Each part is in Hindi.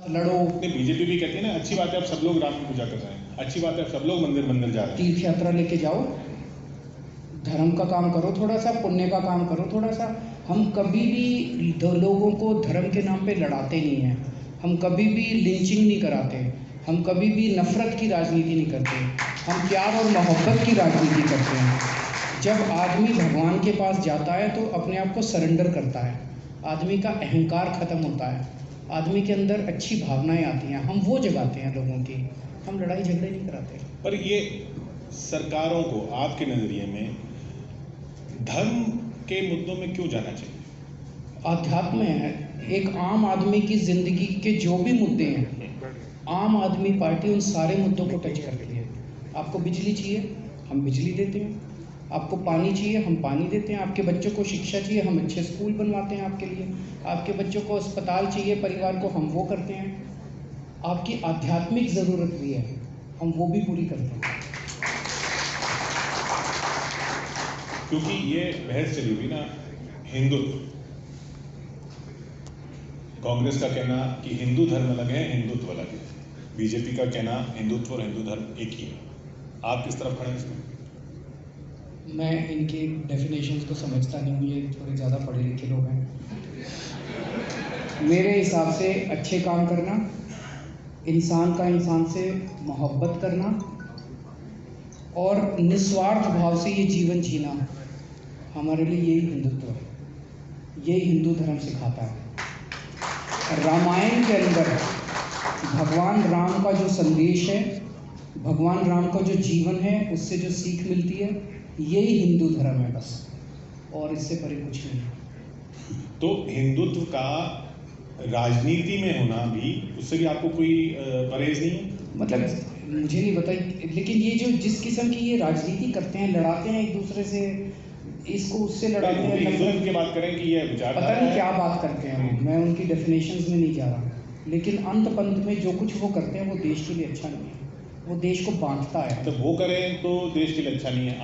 लड़ो। बीजेपी भी कहती है ना, अच्छी बात है, अब सब लोग राम की पूजा कर रहे हैं, अच्छी बात है, अब सब लोग मंदिर मंदिर जा रहे हैं। तीर्थ यात्रा लेके जाओ, धर्म का काम करो, थोड़ा सा पुण्य का काम करो, थोड़ा सा। हम कभी भी लोगों को धर्म के नाम पे लड़ाते नहीं हैं, हम कभी भी लिंचिंग नहीं कराते, हम कभी भी नफ़रत की राजनीति नहीं करते, हम प्यार और मोहब्बत की राजनीति करते हैं। जब आदमी भगवान के पास जाता है तो अपने आप को सरेंडर करता है, आदमी का अहंकार ख़त्म होता है, आदमी के अंदर अच्छी भावनाएं आती हैं, हम वो जगाते हैं लोगों की, हम लड़ाई झगड़े नहीं कराते। पर ये सरकारों को आपके नज़रिए में धर्म के मुद्दों में क्यों जाना चाहिए? आध्यात्म है, एक आम आदमी की ज़िंदगी के जो भी मुद्दे हैं, आम आदमी पार्टी उन सारे मुद्दों को टच करती है। आपको बिजली चाहिए, हम बिजली देते हैं, आपको पानी चाहिए, हम पानी देते हैं, आपके बच्चों को शिक्षा चाहिए, हम अच्छे स्कूल बनवाते हैं आपके लिए, आपके बच्चों को अस्पताल चाहिए, परिवार को, हम वो करते हैं। आपकी आध्यात्मिक ज़रूरत भी है, हम वो भी पूरी करते हैं। क्योंकि ये बहस चली हुई ना, हिंदुत्व, कांग्रेस का कहना कि हिंदू धर्म अलग है, हिंदुत्व अलग है, बीजेपी का कहना हिंदुत्व और हिंदू धर्म एक ही है। आप किस तरफ खड़े हैं इसमें? मैं इनके डेफिनेशंस को समझता नहीं हूँ, ये थोड़े ज़्यादा पढ़े लिखे लोग हैं। मेरे हिसाब से अच्छे काम करना, इंसान का इंसान से मोहब्बत करना और निस्वार्थ भाव से ये जीवन जीना, हमारे लिए यही हिंदुत्व है, यही हिंदू धर्म सिखाता है। रामायण के अंदर भगवान राम का जो संदेश है, भगवान राम का जो जीवन है, उससे जो सीख मिलती है, यही हिंदू धर्म है बस, और इससे परे कुछ नहीं है। तो हिंदुत्व का राजनीति में होना भी, उससे भी आपको कोई परहेज नहीं है? मतलब मुझे नहीं पता, लेकिन ये जो जिस किस्म की ये राजनीति करते हैं, लड़ाते हैं एक दूसरे से, इसको उससे लड़ाते हैं, हिंदुत्व की बात करें कि ये विचार, पता नहीं क्या बात करते हैं, मैं उनकी डेफिनेशंस में नहीं जा रहा, लेकिन अंत पंत में जो कुछ वो करते हैं वो देश के लिए अच्छा नहीं है, वो देश को बांटता है। तो वो करें तो देश के लिए अच्छा नहीं है।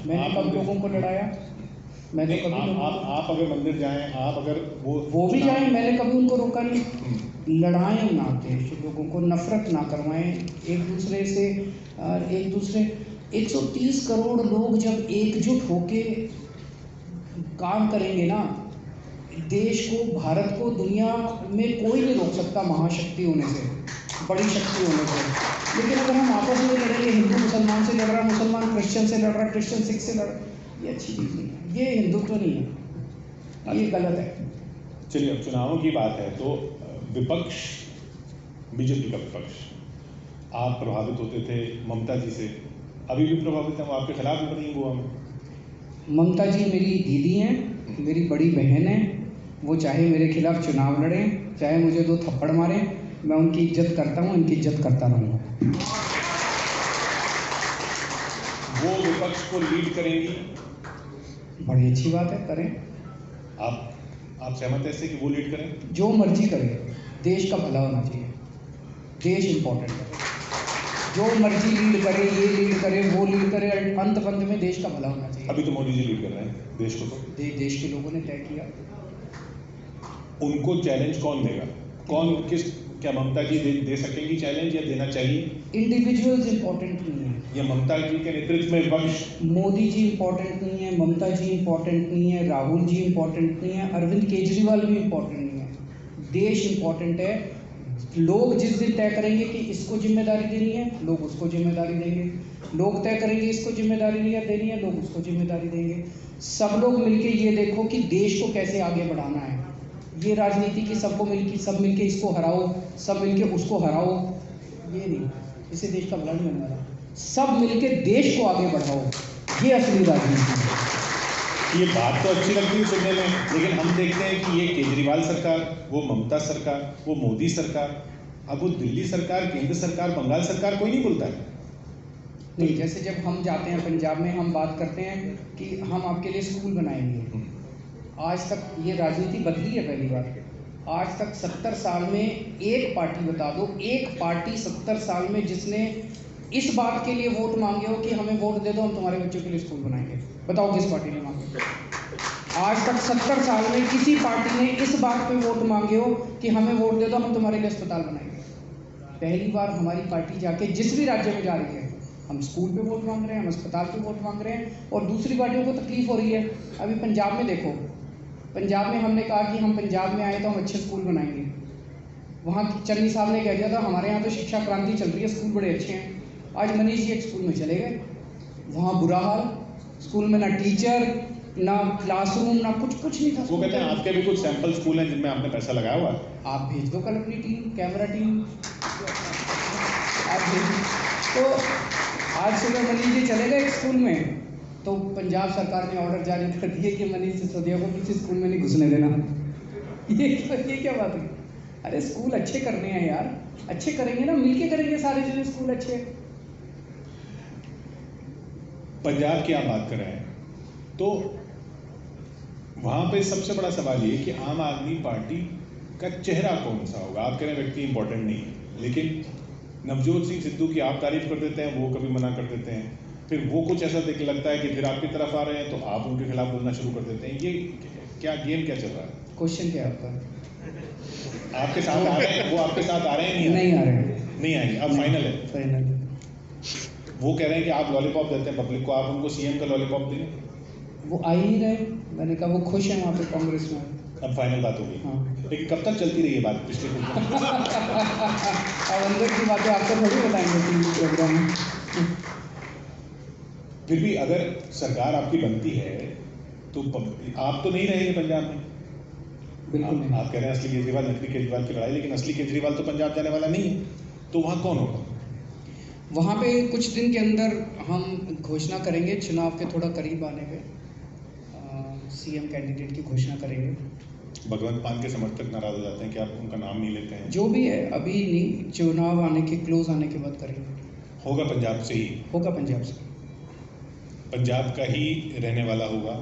मैंने कब लोगों को लड़ाया? मैंने कभी आप अगर मंदिर जाएं, आप अगर वो भी जाएं, मैंने कभी उनको रोका नहीं। लड़ाएं ना देश, लोगों को नफरत ना करवाएं एक दूसरे से, और एक दूसरे 130 करोड़ लोग जब एकजुट होके काम करेंगे ना, देश को, भारत को दुनिया में कोई नहीं रोक सकता महाशक्ति होने से, बड़ी शक्ति होने से। लेकिन अगर हम आपस में लड़ेंगे, हिंदू मुसलमान से लड़ रहा है, मुसलमान क्रिश्चियन से लड़ रहा है, क्रिश्चियन सिख से लड़ रहा है, ये अच्छी चीज़ नहीं है, ये हिंदुत्व नहीं है, ये गलत है। चलिए, अब चुनावों की बात है तो विपक्ष, बीजेपी का विपक्ष, आप प्रभावित होते थे ममता जी से, अभी भी प्रभावित हैं, वो आपके खिलाफ लड़ रही हैं गोवा में। ममता जी मेरी दीदी हैं, मेरी बड़ी बहन है, वो चाहे मेरे खिलाफ चुनाव लड़ें, चाहे मुझे 2 थप्पड़ मारें, मैं उनकी इज्जत करता हूँ, इनकी इज्जत करता रहूँगा। वो विपक्ष को लीड करेंगी? बड़ी अच्छी बात है, करें। आप सहमत हैं इससे कि वो लीड करें? जो मर्जी करें, देश का भला होना चाहिए, देश इम्पोर्टेंट है, जो मर्जी लीड करे, ये लीड करे, वो लीड करे, अंत पंत में देश का भला होना चाहिए। अभी तो मोदी जी लीड कर रहे हैं देश को, तो देश के लोगों ने तय किया। उनको चैलेंज कौन देगा? कौन, किस, क्या ममता जी दे सकेंगी चैलेंज, या देना चाहिए? इंडिविजुअल्स इंपॉर्टेंट नहीं है, या ममता जी के नेतृत्व में विपक्ष? मोदी जी इंपॉर्टेंट नहीं है, ममता जी इंपॉर्टेंट नहीं है, राहुल जी इंपॉर्टेंट नहीं है, अरविंद केजरीवाल भी इंपॉर्टेंट नहीं है, देश इंपॉर्टेंट है। लोग जिस दिन तय करेंगे कि इसको जिम्मेदारी देनी है, लोग उसको जिम्मेदारी देंगे, लोग तय करेंगे इसको जिम्मेदारी देनी है, लोग उसको जिम्मेदारी देंगे। सब लोग मिलके ये देखो कि देश को कैसे आगे बढ़ाना है, ये राजनीति की सबको मिलके, सब मिलके इसको हराओ, सब मिलके उसको हराओ, ये नहीं, इससे देश का भला नहीं होने वाला। सब मिलके देश को आगे बढ़ाओ, ये असली राजनीति है। ये बात तो अच्छी लगती है सुनने में, लेकिन हम देखते हैं कि ये केजरीवाल सरकार, वो ममता सरकार, वो मोदी सरकार, अब वो दिल्ली सरकार, केंद्र सरकार, बंगाल सरकार, कोई नहीं बोलता है। नहीं, जैसे जब हम जाते हैं पंजाब में, हम बात करते हैं कि हम आपके लिए स्कूल बनाएंगे, आज तक ये राजनीति बदली है पहली बार, आज तक 70 साल में एक पार्टी बता दो, एक पार्टी 70 साल में जिसने इस बात के लिए वोट मांगे हो कि हमें वोट दे दो, हम तुम्हारे बच्चों के लिए स्कूल बनाएंगे, बताओ किस पार्टी ने मांगे? आज तक 70 साल में किसी पार्टी ने इस बात पे वोट मांगे हो कि हमें वोट दे दो, हम तुम्हारे लिए अस्पताल बनाएंगे। पहली बार हमारी पार्टी जाके जिस भी राज्य में जा रही है, हम स्कूल पे वोट मांग रहे हैं, हम अस्पताल पे वोट मांग रहे हैं, और दूसरी पार्टियों को तकलीफ हो रही है। अभी पंजाब में देखो, पंजाब में हमने कहा कि हम पंजाब में आए तो हम अच्छे स्कूल बनाएंगे। वहाँ चन्नी साहब ने कह दिया था हमारे यहाँ तो शिक्षा क्रांति चल रही है, स्कूल बड़े अच्छे हैं। आज मनीष जी एक स्कूल में चले गए, वहाँ बुरा हाल, स्कूल में ना टीचर, ना क्लासरूम, ना कुछ नहीं था। वो कहते हैं आपके भी कुछ सैंपल स्कूल हैं जिनमें आपने पैसा लगाया हुआ है, आप भेज दो कल अपनी टीम, कैमरा टीम आप भेज दो। तो आज सुबह मनीष जी चले गए एक स्कूल में, तो पंजाब सरकार ने ऑर्डर जारी कर दिए कि मनीष सिसोदिया को किसी स्कूल में नहीं घुसने देना। ये क्या बात है? अरे स्कूल अच्छे करने हैं यार, अच्छे करेंगे ना, मिलके करेंगे सारे जने स्कूल अच्छे। पंजाब की आप बात कर रहे हैं तो वहाँ पे सबसे बड़ा सवाल ये कि आम आदमी पार्टी का चेहरा कौन सा होगा। आप कह रहे हैं व्यक्ति इंपॉर्टेंट नहीं है, लेकिन नवजोत सिंह सिद्धू की आप तारीफ कर देते हैं, वो कभी मना कर देते हैं, फिर वो कुछ ऐसा देख लगता है कि फिर आपकी तरफ आ रहे हैं तो आप उनके खिलाफ बोलना शुरू कर देते हैं। ये क्या गेम क्या चल रहा है? क्वेश्चन क्या है आपका? आपके साथ आ रहे हैं, वो आपके साथ आ रहे हैं? नहीं आ रहे हैं, नहीं आएंगे, अब फाइनल है। फाइनल। वो कह रहे हैं कि आप लॉलीपॉप देते हैं पब्लिक को, आप उनको सीएम का लॉलीपॉप देंगे? वो आ ही नहीं रहे। मैंने कहा वो खुश हैं वहाँ पे कांग्रेस में। अब फाइनल बात हो गई। हाँ। लेकिन कब तक चलती रही है बात पिछले कुछ अब अंदर की बातें आपको थोड़ी बताएंगे टीवी प्रोग्राम में। फिर भी अगर सरकार आपकी बनती है तो आप तो नहीं रहेंगे पंजाब में। बिल्कुल नहीं। आप कह रहे हैं असली केजरीवाल नकली केजरीवाल की लड़ाई, लेकिन असली केजरीवाल तो पंजाब जाने वाला नहीं है, तो वहाँ कौन होगा? वहाँ पे कुछ दिन के अंदर हम घोषणा करेंगे, चुनाव के थोड़ा करीब आने पे सीएम कैंडिडेट की घोषणा करेंगे। भगवंत मान के समर्थक नाराज हो जाते हैं कि आप उनका नाम नहीं लेते हैं। जो भी है अभी नहीं, चुनाव आने के क्लोज आने के बाद करेंगे। होगा पंजाब से ही? होगा पंजाब से। पंजाब का ही रहने वाला होगा?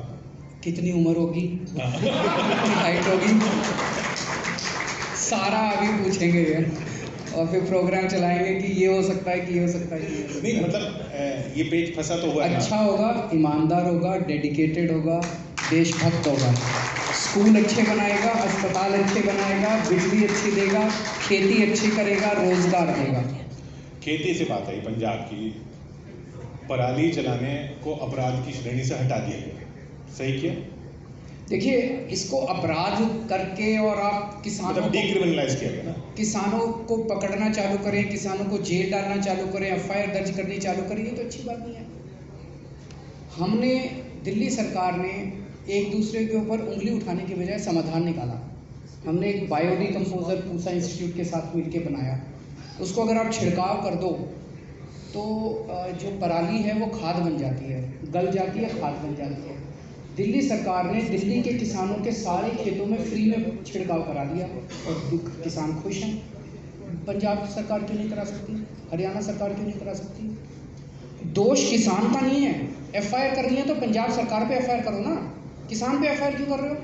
कितनी उम्र होगी, कितनी हाइट होगी, सारा अभी पूछेंगे यार, और फिर प्रोग्राम चलाएंगे कि ये हो सकता है, कि ये हो सकता है, कि ये हो सकता है। नहीं मतलब ये पेज फंसा तो हुआ है। अच्छा होगा, ईमानदार होगा, डेडिकेटेड होगा, देशभक्त होगा, स्कूल अच्छे बनाएगा, अस्पताल अच्छे बनाएगा, बिजली अच्छी देगा, खेती अच्छी करेगा, रोजगार देगा। खेती से बात आई पंजाब की, पराली चलाने को अपराध की श्रेणी से हटा दिया गया, सही किया? देखिए, इसको अपराध करके और आप किसानों मतलब को डिक्रिमिनलाइज किया गया ना। किसानों को पकड़ना चालू करें, किसानों को जेल डालना चालू करें, एफआईआर दर्ज करनी चालू करें, ये तो अच्छी बात नहीं है। हमने, दिल्ली सरकार ने एक दूसरे के ऊपर उंगली उठाने की बजाय समाधान निकाला। हमने एक बायोडिकम्पोजर पूसा इंस्टीट्यूट के साथ मिलकर बनाया। उसको अगर आप छिड़काव कर दो तो जो पराली है वो खाद बन जाती है, गल जाती है, खाद बन जाती है। दिल्ली सरकार ने दिल्ली के किसानों के सारे खेतों में फ्री में छिड़काव करा दिया और किसान खुश हैं। पंजाब सरकार क्यों नहीं करा सकती? हरियाणा सरकार क्यों नहीं करा सकती? दोष किसान का नहीं है। एफआईआर करनी है तो पंजाब सरकार पे एफआईआर करो ना, किसान पे एफआईआर क्यों कर रहे हो?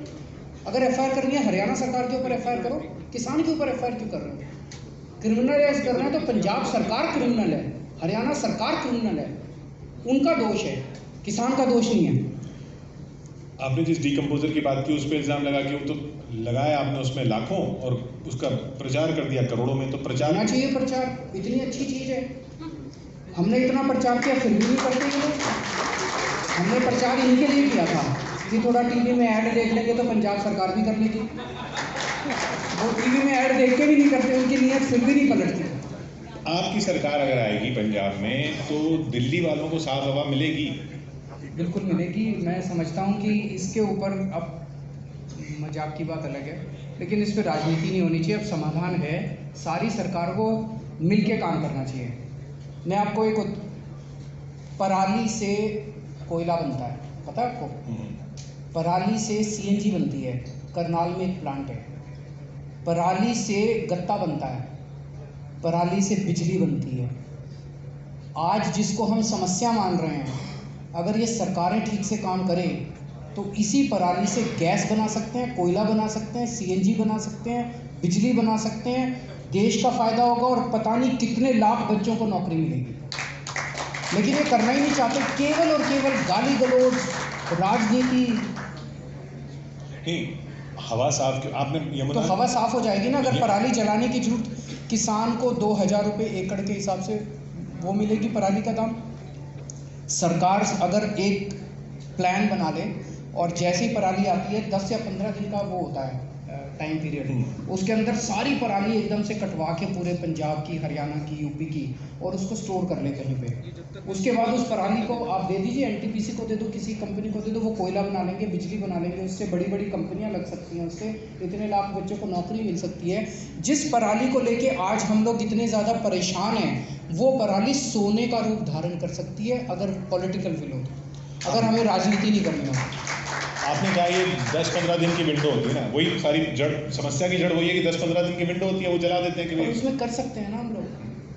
अगर एफआईआर करनी है हरियाणा सरकार के ऊपर एफआईआर करो, किसान के ऊपर एफआईआर क्यों कर रहे हो? क्रिमिनलाइज कर रहे हैं तो पंजाब सरकार क्रिमिनल है, हरियाणा सरकार क्रिमिनल है, उनका दोष है, किसान का दोष नहीं है। आपने जिस डिकम्पोजर की बात की उस पर इल्जाम लगा कि वो तो लगाया आपने उसमें लाखों और उसका प्रचार कर दिया करोड़ों में, तो प्रचार होना चाहिए। प्रचार इतनी अच्छी चीज़ है, हमने इतना प्रचार किया फिर भी नहीं करते ये लोग। हमने प्रचार इनके लिए किया था कि थोड़ा टीवी में ऐड देख लेंगे तो पंजाब सरकार भी कर लेगी। वो टीवी में ऐड देख के भी नहीं करते, उनकी नीयत फिर भी नहीं पलटती। आपकी सरकार अगर आएगी पंजाब में तो दिल्ली वालों को साफ हवा मिलेगी? बिल्कुल मिलेगी। मैं समझता हूँ कि इसके ऊपर अब मजाक की बात अलग है, लेकिन इस पर राजनीति नहीं होनी चाहिए। अब समाधान है, सारी सरकार को मिलके काम करना चाहिए। मैं आपको एक पराली से कोयला बनता है, पता है आपको? पराली से सीएनजी बनती है, करनाल में एक प्लांट है। पराली से गत्ता बनता है, पराली से बिजली बनती है। आज जिसको हम समस्या मान रहे हैं, अगर ये सरकारें ठीक से काम करें तो इसी पराली से गैस बना सकते हैं, कोयला बना सकते हैं, सीएनजी बना सकते हैं, बिजली बना सकते हैं। देश का फ़ायदा होगा और पता नहीं कितने लाख बच्चों को नौकरी मिलेगी। लेकिन ये करना ही नहीं चाहते, केवल और केवल गाली गलौज, राजनीति, नहीं, हवा साफ क्यों आपने तो यमुना हवा साफ हो जाएगी ना अगर पराली जलाने की जरूरत, किसान को 2,000 रुपये एकड़ के हिसाब से वो मिलेगी पराली का दाम। सरकार अगर एक प्लान बना ले और जैसी पराली आती है 10 या 15 दिन का वो होता है टाइम पीरियड, उसके अंदर सारी पराली एकदम से कटवा के पूरे पंजाब की, हरियाणा की, यूपी की, और उसको स्टोर कर ले कहीं पे। उसके बाद उस पराली को आप दे दीजिए, एनटीपीसी को दे दो, किसी कंपनी को दे दो, वो कोयला बना लेंगे, बिजली बना लेंगे, उससे बड़ी बड़ी कंपनियां लग सकती हैं, उससे इतने लाख बच्चों को नौकरी मिल सकती है। जिस पराली को लेके आज हम लोग इतने ज़्यादा परेशान हैं, वो पराली सोने का रूप धारण कर सकती है अगर पॉलिटिकल विल हो, अगर हमें राजनीति नहीं करनी हो। आपने कहा ये 10-15 दिन की विंडो होती है ना, वही सारी जड़ समस्या की जड़ वही है कि 10-15 दिन की विंडो होती है, वो जला देते हैं कि और उसमें कर सकते हैं ना हम लोग,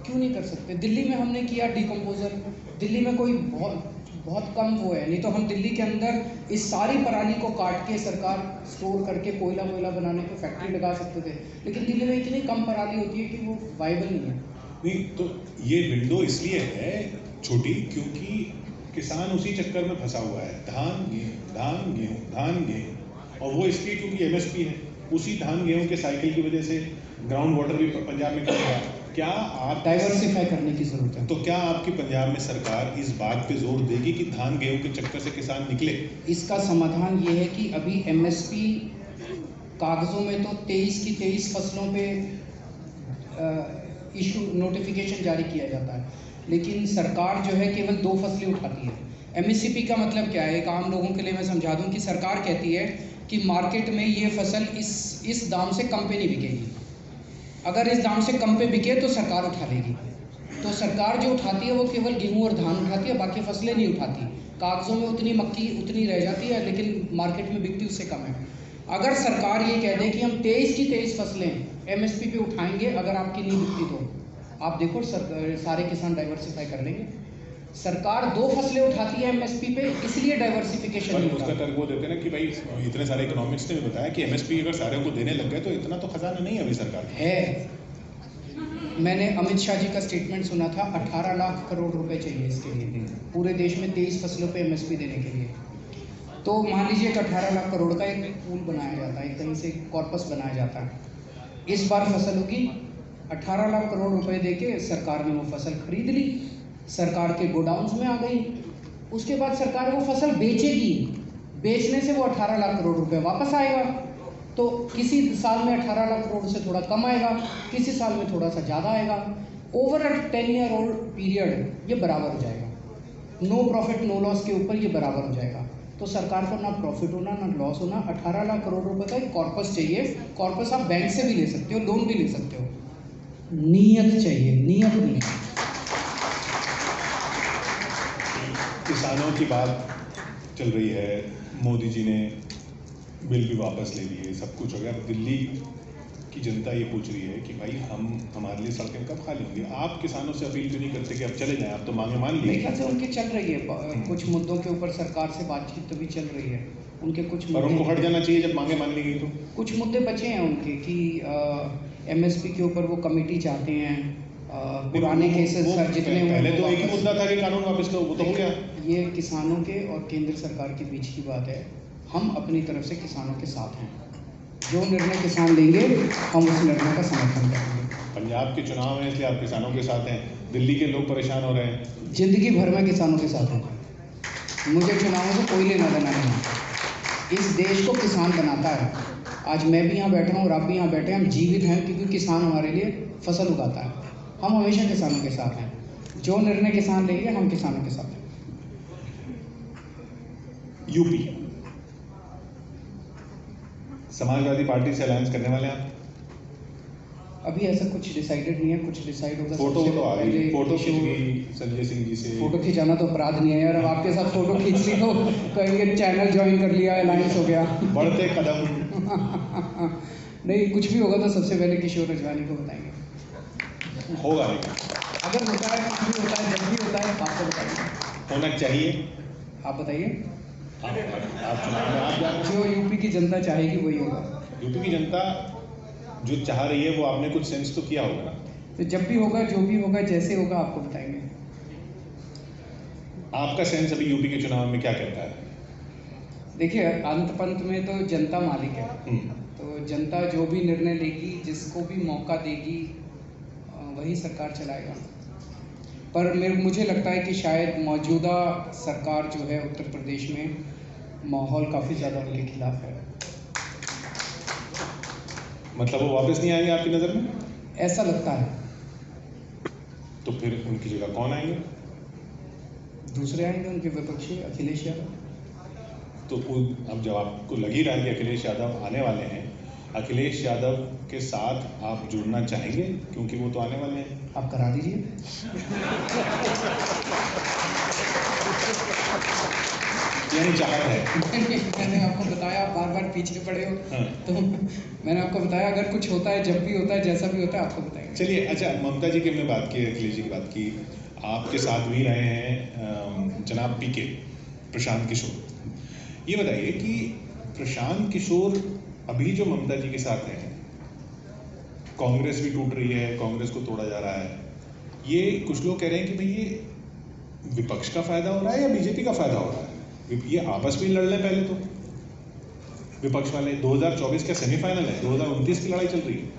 क्यों नहीं कर सकते? दिल्ली में हमने किया डिकम्पोजर, दिल्ली में कोई बहुत कम वो है, नहीं तो हम दिल्ली के अंदर इस सारी पराली को काट के सरकार स्टोर करके कोयला वोयला बनाने को फैक्ट्री लगा सकते थे, लेकिन दिल्ली में इतनी कम पराली होती है कि वो वाइबल नहीं है। नहीं, तो ये विंडो इसलिए है छोटी क्योंकि किसान उसी चक्कर में फंसा हुआ है, धान गेहूँ, और वो इसलिए क्योंकि एमएसपी है, उसी धान गेहूँ के साइकिल की वजह से ग्राउंड वाटर भी पंजाब में कम हुआ। क्या आप डाइवर्सिफाई करने की जरूरत है। तो क्या आपकी पंजाब में सरकार इस बात पे जोर देगी कि धान गेहूँ के चक्कर से किसान निकले? इसका समाधान ये है कि अभी एमएसपी कागजों में तो 23 की 23 फसलों पे इशू नोटिफिकेशन जारी किया जाता है, लेकिन सरकार जो है केवल 2 फसलें उठाती है। एमएसपी का मतलब क्या है, एक आम लोगों के लिए मैं समझा दूं कि सरकार कहती है कि मार्केट में ये फसल इस दाम से कम पे नहीं बिकेगी, अगर इस दाम से कम पे बिके तो सरकार उठा लेगी। तो सरकार जो उठाती है वो केवल गेहूं और धान उठाती है, बाकी फसलें नहीं उठाती। कागजों में उतनी मक्की उतनी रह जाती है, लेकिन मार्केट में बिकती उससे कम है। अगर सरकार ये कह दे कि हम 23 की 23 फसलें एमएसपी पे उठाएंगे, अगर आपकी नहीं बिकती तो आप देखो सारे किसान डाइवर्सिफाई कर लेंगे। सरकार 2 फसलें उठाती है एमएसपी पे, इसलिए डाइवर्सिफिकेशन पर नहीं उसका होता। तर्क वो देते हैं ना कि भाई इतने सारे इकोनॉमिक्स ने भी बताया कि एमएसपी अगर सारे को देने लग गए तो इतना तो खजाना नहीं है अभी सरकार का। है, मैंने अमित शाह जी का स्टेटमेंट सुना था, 18 लाख करोड़ रुपए चाहिए इसके लिए, पूरे देश में 23 फसलों पे एमएसपी देने के लिए। तो मान लीजिए कि 18 लाख करोड़ का एक पूल बनाया जाता है, कहीं से कॉर्पस बनाया जाता है। इस बार फसल होगी, 18 लाख करोड़ रुपए देके सरकार ने वो फसल खरीद ली, सरकार के गोडाउन्स में आ गई। उसके बाद सरकार वो फसल बेचेगी, बेचने से वो 18 लाख करोड़ रुपए वापस आएगा। तो किसी साल में 18 लाख करोड़ से थोड़ा कम आएगा, किसी साल में थोड़ा सा ज़्यादा आएगा। Over a 10 year old period ये बराबर हो जाएगा, नो प्रॉफिट नो लॉस के ऊपर ये बराबर हो जाएगा। तो सरकार को ना प्रॉफिट होना ना लॉस होना। 18 लाख करोड़ रुपए का एक कॉर्पस चाहिए। कॉर्पस आप बैंक से भी ले सकते हो, लोन भी ले सकते हो, नियत चाहिए, नियत नहीं। किसानों की बात चल रही है, मोदी जी ने बिल भी वापस ले लिए, सब कुछ हो गया। अब दिल्ली की जनता ये पूछ रही है कि भाई हमारे लिए सड़कें कब खाली होंगी? आप किसानों से अपील क्यों नहीं करते कि अब चले जाएं, आप तो मांगे मान मेरे लिए। ख्याल से उनकी चल रही है, कुछ मुद्दों के ऊपर सरकार से बातचीत तो भी चल रही है। उनके कुछ पर उनको हट जाना चाहिए जब मांगे मान ली गई तो। कुछ मुद्दे बचे हैं उनके कि एमएसपी के ऊपर वो कमेटी चाहते हैं, पुराने केसेस जितने पहले तो एक ही मुद्दा था कि कानून वापस लो, वो तो हो गया। ये किसानों के और केंद्र सरकार के बीच की बात है। हम अपनी तरफ से किसानों के साथ हैं, जो निर्णय किसान लेंगे हम उस निर्णय का समर्थन करेंगे। पंजाब के चुनाव है इसलिए आप किसानों के साथ हैं, दिल्ली के लोग परेशान हो रहे हैं। जिंदगी भर में किसानों के साथ हूँ, मुझे चुनावों से कोई लेना देना नहीं है। इस देश को किसान बनाता है। आज मैं भी यहाँ बैठा हूँ और आप भी यहाँ बैठे हैं, हम जीवित हैं क्योंकि किसान हमारे लिए फसल उगाता है। हम हमेशा किसानों के साथ हैं, जो निर्णय किसान लेंगे हम किसानों के साथ हैं। यूपी समाजवादी पार्टी से अलायंस करने वाले हैं? अभी ऐसा कुछ डिसाइडेड नहीं है, कुछ डिसाइड होगा। फोटो तो आ गई, फोटो खींच जो गई संजय सिंह जी से। फोटो खिंचाना तो अपराध नहीं है यार। अब आपके साथ फोटो खींच ली तो कहेंगे चैनल ज्वाइन कर लिया, अलायंस हो गया। बढ़ते कदम। नहीं, कुछ भी होगा तो सबसे पहले किशोर रजवानी को बताएंगे। होगा लेकिन अगर होता है, कुछ भी होता है, जब भी होता है आपको बताएंगे। होना चाहिए। आप बताइए, आप चुनाव में आप जान, जो यूपी की जनता चाहेगी वही होगा। यूपी की जनता जो चाह रही है वो आपने कुछ सेंस तो किया होगा ना। तो जब भी होगा, जो भी होगा, जैसे होगा आपको बताएंगे। आपका सेंस अभी यूपी के चुनाव में क्या कहता है? देखिए, अंत पंत में तो जनता मालिक है। तो जनता जो भी निर्णय लेगी, जिसको भी मौका देगी, वही सरकार चलाएगा। पर मुझे लगता है कि शायद मौजूदा सरकार जो है उत्तर प्रदेश में, माहौल काफ़ी ज़्यादा उनके खिलाफ है। मतलब वो वापस नहीं आएंगे आपकी नज़र में? ऐसा लगता है। तो फिर उनकी जगह कौन आएंगे? दूसरे आएंगे, उनके विपक्षी अखिलेश यादव। तो अब जब आपको लग ही रहा है कि अखिलेश यादव आने वाले हैं, अखिलेश यादव के साथ आप जुड़ना चाहेंगे क्योंकि वो तो आने वाले हैं? आप करा दीजिए। यानी चाहत है। मैंने आपको बताया, आप बार बार पीछे पड़े हो। हाँ। तो मैंने आपको बताया, अगर कुछ होता है, जब भी होता है, जैसा भी होता है, आपको बताएंगे। चलिए, अच्छा, ममता जी की हमने बात की, अखिलेश जी की बात की, आपके साथ भी रहे हैं जनाब पीके प्रशांत किशोर। ये बताइए कि प्रशांत किशोर अभी जो ममता जी के साथ हैं, कांग्रेस भी टूट रही है, कांग्रेस को तोड़ा जा रहा है, ये कुछ लोग कह रहे हैं कि भाई ये विपक्ष का फायदा हो रहा है या बीजेपी का फायदा हो रहा है? ये आपस में लड़ लें पहले तो विपक्ष वाले। 2024 का सेमीफाइनल है, 2029 की लड़ाई चल रही है।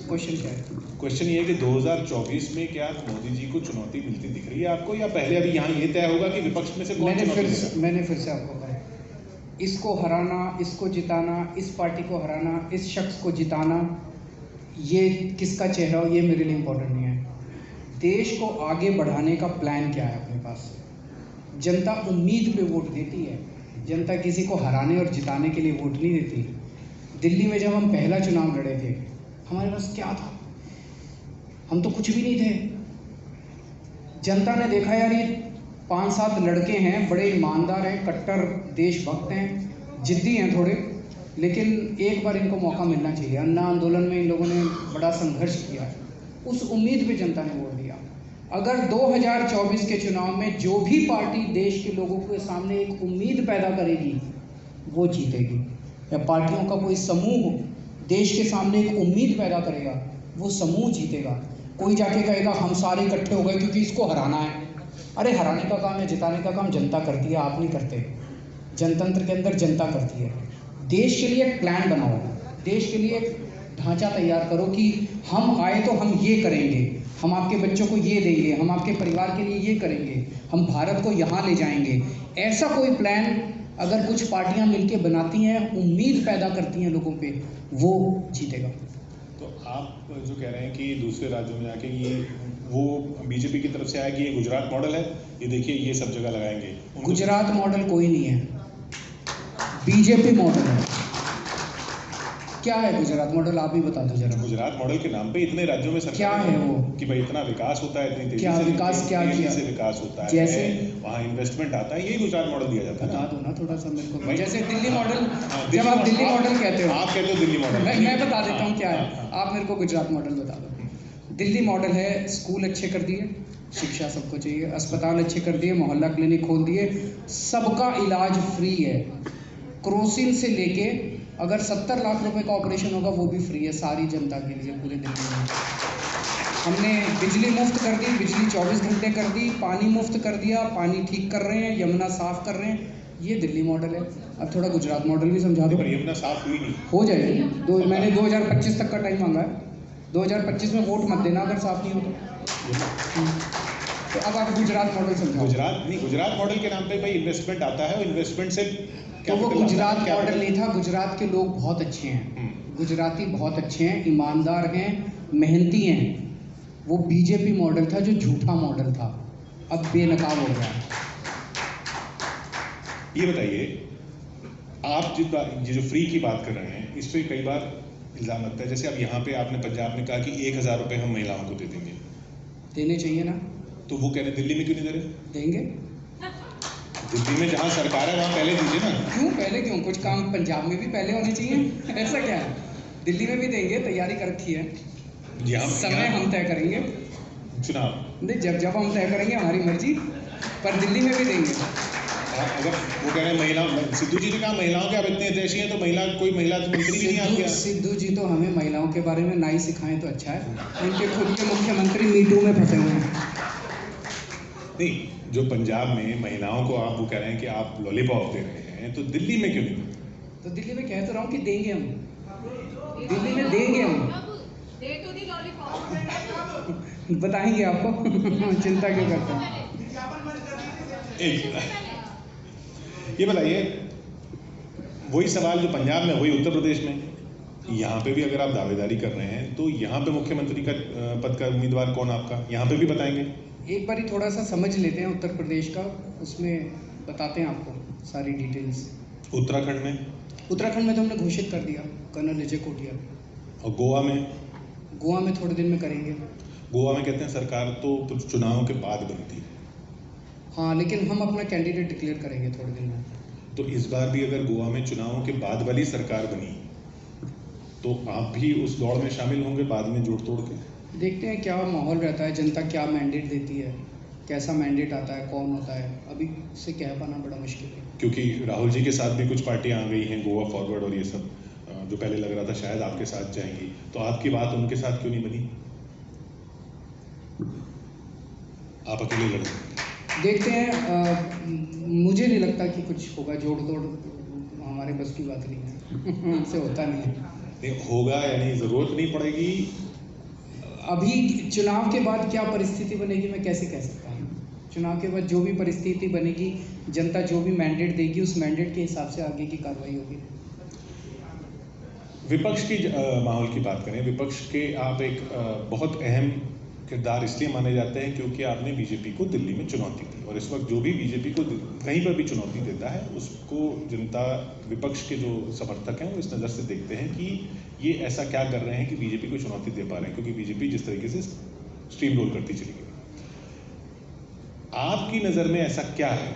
क्वेश्चन क्या है? क्वेश्चन ये है कि 2024 में क्या मोदी जी को चुनौती मिलती दिख रही है आपको, या पहले अभी यहाँ ये तय होगा कि विपक्ष में से कौन चुनौती देगा? मैंने फिर से आपको कहा, इसको हराना, इसको जिताना, इस पार्टी को हराना, इस शख्स को जिताना, ये किसका चेहरा हो, ये मेरे लिए इम्पोर्टेंट नहीं है। देश को आगे बढ़ाने का प्लान क्या है अपने पास? जनता उम्मीद पे वोट देती है। जनता किसी को हराने और जिताने के लिए वोट नहीं देती। दिल्ली में जब हम पहला चुनाव लड़े थे, हमारे पास क्या था? हम तो कुछ भी नहीं थे। जनता ने देखा, यार ये 5-7 लड़के हैं, बड़े ईमानदार हैं, कट्टर देशभक्त हैं, जिद्दी हैं थोड़े, लेकिन एक बार इनको मौका मिलना चाहिए। अन्ना आंदोलन में इन लोगों ने बड़ा संघर्ष किया, उस उम्मीद पे जनता ने वोट दिया। अगर 2024 के चुनाव में जो भी पार्टी देश के लोगों के सामने एक उम्मीद पैदा करेगी, वो जीतेगी। या पार्टियों का कोई समूह देश के सामने एक उम्मीद पैदा करेगा, वो समूह जीतेगा। कोई जाके कहेगा हम सारे इकट्ठे हो गए क्योंकि इसको हराना है। अरे हराने का काम है, जिताने का काम जनता करती है, आप नहीं करते। जनतंत्र के अंदर जनता करती है। देश के लिए एक प्लान बनाओ, देश के लिए एक ढांचा तैयार करो कि हम आए तो हम ये करेंगे, हम आपके बच्चों को ये देंगे, हम आपके परिवार के लिए ये करेंगे, हम भारत को यहाँ ले जाएंगे। ऐसा कोई प्लान अगर कुछ पार्टियां मिलकर बनाती हैं, उम्मीद पैदा करती हैं लोगों पे, वो जीतेगा। तो आप जो कह रहे हैं कि दूसरे राज्यों में जाके ये वो बीजेपी की तरफ से आया कि ये गुजरात मॉडल है, ये देखिए ये सब जगह लगाएंगे। गुजरात मॉडल कोई नहीं है, बीजेपी मॉडल है। क्या है गुजरात मॉडल, आप ही बता दो जरा। गुजरात मॉडल के नाम पे इतने राज्यों में सरकार क्या है वो कि भाई इतना विकास होता है, इतनी तेजी क्या से विकास क्या किया से विकास होता है, जैसे वहाँ इन्वेस्टमेंट आता है, यही गुजरात मॉडल दिया जाता है। बता दो ना थोड़ा सा मेरे को। भाई जैसे दिल्ली मॉडल, दिल्ली जब आप दिल्ली मॉडल कहते हो, आप कहते हो दिल्ली मॉडल, मैं बता देता हूँ क्या है। आप मेरे को गुजरात मॉडल बता दो। दिल्ली मॉडल है, स्कूल अच्छे कर दिए, शिक्षा सबको चाहिए, अस्पताल अच्छे कर दिए, मोहल्ला क्लिनिक खोल दिए, सबका इलाज फ्री है। क्रोसिन से लेके अगर 70 लाख रुपए का ऑपरेशन होगा वो भी फ्री है, सारी जनता के लिए पूरे दिल्ली में। हमने बिजली मुफ्त कर दी, बिजली 24 घंटे कर दी, पानी मुफ्त कर दिया, पानी ठीक कर रहे हैं, यमुना साफ कर रहे हैं। ये दिल्ली मॉडल है। अब थोड़ा गुजरात मॉडल भी समझा दो। पर यमुना साफ हुई नहीं, हो जाएगी। मैंने 2025 तक का टाइम मांगा है। 2025 में वोट मत देना अगर साफ नहीं हो तो। अब आप गुजरात मॉडल समझाओ। गुजरात मॉडल के नाम पे भाई इन्वेस्टमेंट आता है, और इन्वेस्टमेंट से तो वो गुजरात मॉडल नहीं था। गुजरात के लोग बहुत अच्छे हैं, गुजराती बहुत अच्छे हैं, ईमानदार हैं, मेहनती हैं। वो बीजेपी मॉडल था जो झूठा मॉडल था, अब बेनकाब हो गया। ये बताइए, आप ये जो फ्री की बात कर रहे हैं, इस पर कई बार इल्ज़ाम लगता है, जैसे अब यहाँ पे आपने पंजाब में कहा कि 1000 रुपये हम महिलाओं को दे देंगे, देने चाहिए ना। तो वो कह रहे दिल्ली में क्यों नहीं दे रहे? देंगे। दिल्ली में जहाँ सरकार है वहाँ पहले दीजिए ना। क्यों पहले, क्यों? कुछ काम पंजाब में भी पहले होने चाहिए। ऐसा क्या है? दिल्ली में भी देंगे, तैयारी कर रखी है। समय हम तय करेंगे चुनाव, नहीं जब हम तय करेंगे, हमारी मर्जी, पर दिल्ली में भी देंगे। अगर वो कह रहे हैं महिला, सिद्धू जी ने कहा महिलाओं के आप इतने देशी हैं तो कोई महिला मंत्री भी नहीं आती। सिद्धू जी तो हमें महिलाओं के बारे में ना ही सिखाएं तो अच्छा है। उनके खुद के मुख्यमंत्री मीटू में फंसे हुए हैं। नहीं, जो पंजाब में महिलाओं को आप वो कह रहे हैं कि आप लॉलीपॉप दे रहे हैं, हैं, तो दिल्ली में क्यों नहीं? तो दिल्ली में कह तो रहा हूँ कि देंगे हम, दिल्ली में देंगे हम, बताएंगे आपको। चिंता क्यों करते हैं? एक ये बताइए, वही सवाल जो पंजाब में वही उत्तर प्रदेश में, यहाँ पे भी अगर आप दावेदारी कर रहे हैं तो यहाँ पे मुख्यमंत्री का पद का उम्मीदवार कौन आपका, यहाँ पे भी बताएंगे? एक बार ही थोड़ा सा समझ लेते हैं उत्तर प्रदेश का, उसमें बताते हैं आपको सारी डिटेल्स। उत्तराखंड में? उत्तराखंड में तो हमने घोषित कर दिया, कर्नल अजय कोटिया। और गोवा में? गोवा में थोड़े दिन में करेंगे। गोवा में कहते हैं सरकार तो चुनाव के बाद बनती है। हाँ, लेकिन हम अपना कैंडिडेट डिक्लेयर करेंगे थोड़े दिन में। तो इस बार भी अगर गोवा में चुनावों के बाद वाली सरकार बनी तो आप भी उस दौड़ में शामिल होंगे बाद में जोड़ तोड़ के? देखते हैं क्या माहौल रहता है, जनता क्या मैंडेट देती है, कैसा मैंडेट आता है, कौन होता है, अभी से कह पाना बड़ा मुश्किल है। क्योंकि राहुल जी के साथ भी कुछ पार्टियां आ गई हैं, गोवा फॉरवर्ड और ये सब, जो पहले लग रहा था शायद आपके साथ जाएंगी, तो आपकी बात उनके साथ क्यों नहीं बनी? आप अकेले लड़ेंगे? देखते हैं, मुझे नहीं लगता कि कुछ होगा, जोड़ तोड़ हमारे बस की बात नहीं है। हमसे होता नहीं है। नहीं होगा, यानी ज़रूरत नहीं पड़ेगी। अभी चुनाव के बाद क्या परिस्थिति बनेगी मैं कैसे कह सकता हूँ? चुनाव के बाद जो भी परिस्थिति बनेगी, जनता जो भी मैंडेट देगी, उस मैंडेट के हिसाब से आगे की कार्रवाई होगी। विपक्ष की माहौल की बात करें, विपक्ष के आप एक बहुत अहम किरदार इसलिए माने जाते हैं क्योंकि आपने बीजेपी को दिल्ली में चुनौती दी, और इस वक्त जो भी बीजेपी को कहीं पर भी चुनौती देता है उसको जनता, विपक्ष के जो समर्थक हैं वो इस नज़र से देखते हैं कि ये ऐसा क्या कर रहे हैं कि बीजेपी को चुनौती दे पा रहे हैं, क्योंकि बीजेपी जिस तरीके से स्ट्रीम रोल करती चली गई। आपकी नज़र में ऐसा क्या है?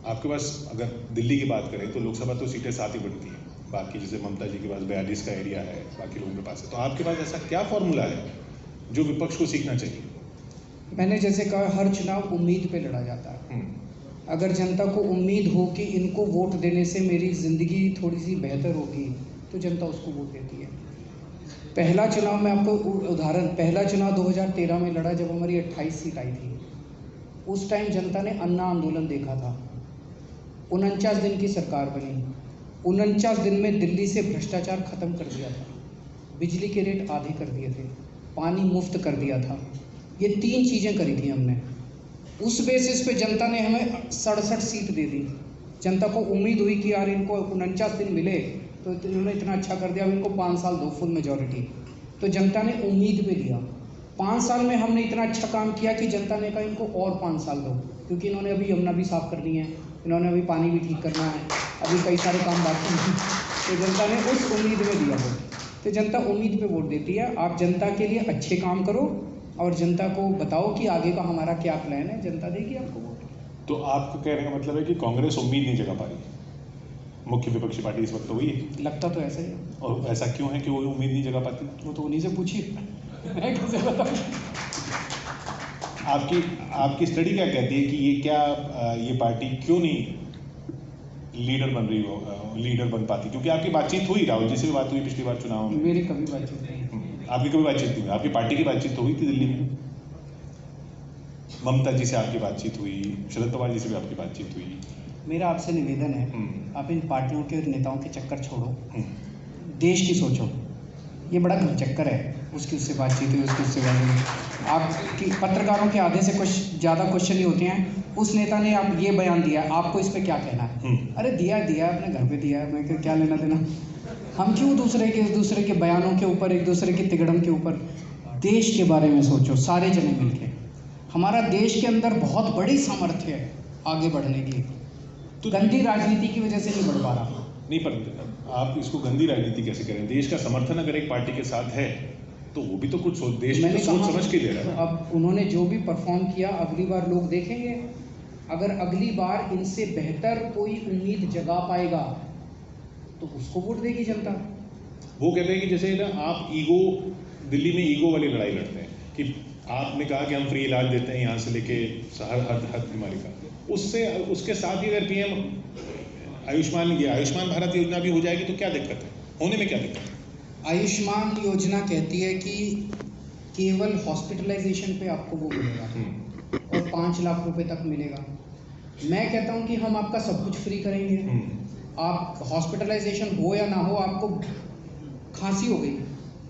आपके पास अगर दिल्ली की बात करें तो लोकसभा तो सीटें 7 ही बढ़ती हैं, बाकी जैसे ममता जी के पास 42 का एरिया है, बाकी लोगों के पास है, तो आपके पास ऐसा क्या फॉर्मूला है जो विपक्ष को सीखना चाहिए? मैंने जैसे कहा, हर चुनाव उम्मीद पे लड़ा जाता है। अगर जनता को उम्मीद हो कि इनको वोट देने से मेरी ज़िंदगी थोड़ी सी बेहतर होगी तो जनता उसको वोट देती है। पहला चुनाव, मैं आपको उदाहरण, पहला चुनाव 2013 में लड़ा जब हमारी 28 सीट आई थी। उस टाइम जनता ने अन्ना आंदोलन देखा था। 49 दिन की सरकार बनी, 49 दिन में दिल्ली से भ्रष्टाचार खत्म कर दिया था, बिजली के रेट आधे कर दिए थे, पानी मुफ्त कर दिया था। ये 3 चीज़ें करी थी हमने। उस बेसिस पे जनता ने हमें 67 सीट दे दी। जनता को उम्मीद हुई कि यार इनको 49 दिन मिले तो इन्होंने इतना अच्छा कर दिया, अब इनको 5 साल दो, फुल मेजॉरिटी। तो जनता ने उम्मीद पे दिया। 5 साल में हमने इतना अच्छा काम किया कि जनता ने कहा इनको और 5 साल दो, क्योंकि इन्होंने अभी यमुना भी साफ़ करनी है, इन्होंने अभी पानी भी ठीक करना है, अभी कई सारे काम बाकी हैं। तो जनता ने उस उम्मीद में दिया वोट। तो जनता उम्मीद पे वोट देती है। आप जनता के लिए अच्छे काम करो और जनता को बताओ कि आगे का हमारा क्या प्लान है, जनता देगी आपको वोट। तो आपको कहने का मतलब है कि कांग्रेस उम्मीद नहीं जगा पा रही, मुख्य विपक्षी पार्टी इस वक्त तो वही है? लगता तो ऐसा ही है। और ऐसा क्यों है कि वो उम्मीद नहीं जगा पाती? वो तो उन्हीं से पूछिए, मैं कैसे बताऊँ? आपकी स्टडी क्या कहती है कि ये क्या ये पार्टी क्यों नहीं लीडर बन रही हो, लीडर बन पाती? क्योंकि आपकी बातचीत हुई, राहुल जी से भी बात हुई पिछली बार चुनाव में। मेरी कभी बातचीत नहीं। आपकी कभी बातचीत नहीं हुई? आपकी पार्टी की बातचीत तो हुई थी दिल्ली में, ममता जी से आपकी बातचीत हुई, शरद पवार जी से भी आपकी बातचीत हुई। मेरा आपसे निवेदन है, आप इन पार्टियों के और नेताओं के चक्कर छोड़ो, देश की सोचो। ये बड़ा घन चक्कर है, उसकी उससे बातचीत हुई, उसकी उससे बात हुई। आपकी पत्रकारों के आधे से कुछ ज़्यादा क्वेश्चन ही होते हैं, उस नेता ने आप ये बयान दिया, आपको इस पे क्या कहना है? अरे दिया अपने घर पे दिया है, मैं क्या लेना देना। हम क्यों दूसरे के बयानों के ऊपर, एक दूसरे के तिगड़म के ऊपर? देश के बारे में सोचो सारे जने मिलके। हमारा देश के अंदर बहुत बड़ी सामर्थ्य है आगे बढ़ने की, तो गंदी राजनीति की वजह से नहीं बढ़ पा रहा। नहीं, पर आप इसको गंदी राजनीति कैसे करें? देश का समर्थन अगर एक पार्टी के साथ है तो वो भी तो कुछ देश में सोच समझ के ले रहा है। अब उन्होंने जो भी परफॉर्म किया, अगली बार लोग देखेंगे। अगर अगली बार इनसे बेहतर कोई उम्मीद जगा पाएगा तो उसको वोट देगी जनता। वो कहते हैं कि जैसे ना आप ईगो, दिल्ली में ईगो वाली लड़ाई लड़ते हैं कि आपने कहा कि हम फ्री इलाज देते हैं यहाँ से लेके हर बीमारी का, उससे उसके साथ ही अगर पीएम आयुष्मान भारत योजना भी हो जाएगी तो क्या दिक्कत है? होने में क्या दिक्कत है? आयुष्मान योजना कहती है कि केवल हॉस्पिटलाइजेशन पे आपको वो मिलेगा और 5 लाख रुपए तक मिलेगा। मैं कहता हूँ कि हम आपका सब कुछ फ्री करेंगे। आप हॉस्पिटलाइजेशन हो या ना हो, आपको खांसी हो गई,